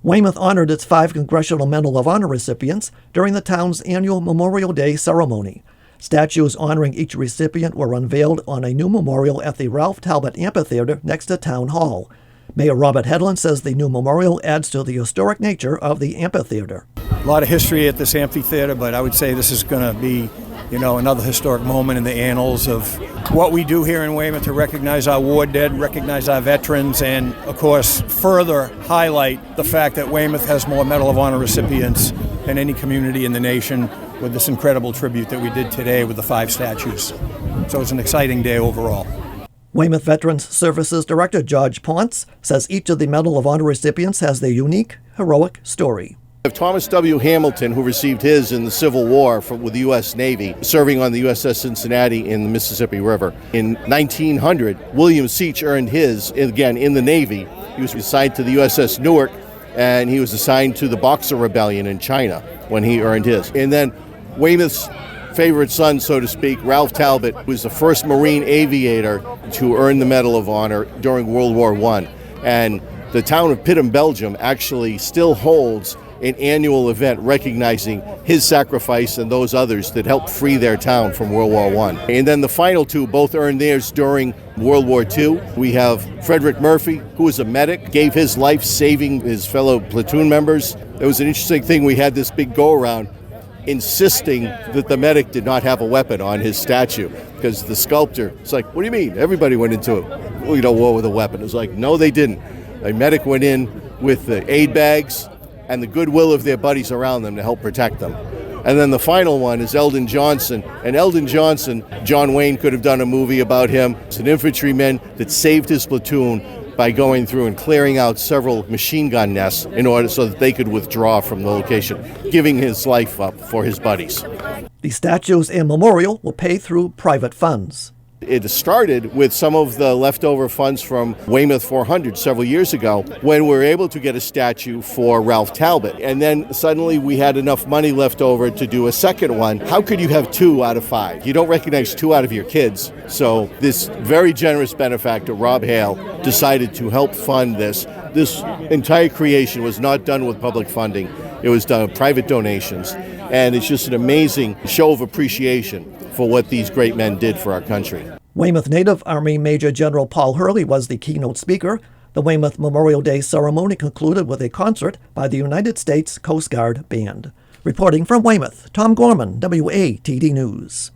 Weymouth honored its 5 Congressional Medal of Honor recipients during the town's annual Memorial Day ceremony. Statues honoring each recipient were unveiled on a new memorial at the Ralph Talbot Amphitheater next to Town Hall. Mayor Robert Hedlund says the new memorial adds to the historic nature of the amphitheater. A lot of history at this amphitheater, but I would say this is going to be, another historic moment in the annals of what we do here in Weymouth to recognize our war dead, recognize our veterans, and, of course, further highlight the fact that Weymouth has more Medal of Honor recipients than any community in the nation with this incredible tribute that we did today with the 5 statues. So it's an exciting day overall. Weymouth Veterans Services Director George Ponce says each of the Medal of Honor recipients has their unique, heroic story. Thomas W. Hamilton, who received his in the Civil War with the U.S. Navy, serving on the USS Cincinnati in the Mississippi River. In 1900, William Seach earned his, again, in the Navy. He was assigned to the USS Newark, and he was assigned to the Boxer Rebellion in China when he earned his. And then Weymouth's favorite son, so to speak, Ralph Talbot, was the first Marine aviator to earn the Medal of Honor during World War I. And the town of Pittem, Belgium, actually still holds an annual event recognizing his sacrifice and those others that helped free their town from World War I. And then the final 2 both earned theirs during World War II. We have Frederick Murphy, who was a medic, gave his life saving his fellow platoon members. It was an interesting thing. We had this big go-around insisting that the medic did not have a weapon on his statue, because the sculptor, it's like, what do you mean? Everybody went into war with a weapon. It was like, no, they didn't. A medic went in with the aid bags and the goodwill of their buddies around them to help protect them. And then the final one is Eldon Johnson. And Eldon Johnson, John Wayne could have done a movie about him. It's an infantryman that saved his platoon by going through and clearing out several machine gun nests in order so that they could withdraw from the location, giving his life up for his buddies. The statues and memorial will pay through private funds. It started with some of the leftover funds from Weymouth 400 several years ago when we were able to get a statue for Ralph Talbot. And then suddenly we had enough money left over to do a second one. How could you have 2 out of 5? You don't recognize 2 out of your kids. So this very generous benefactor, Rob Hale, decided to help fund this. This entire creation was not done with public funding. It was done with private donations. And it's just an amazing show of appreciation for what these great men did for our country. Weymouth Native Army Major General Paul Hurley was the keynote speaker. The Weymouth Memorial Day ceremony concluded with a concert by the United States Coast Guard Band. Reporting from Weymouth, Tom Gorman, WATD News.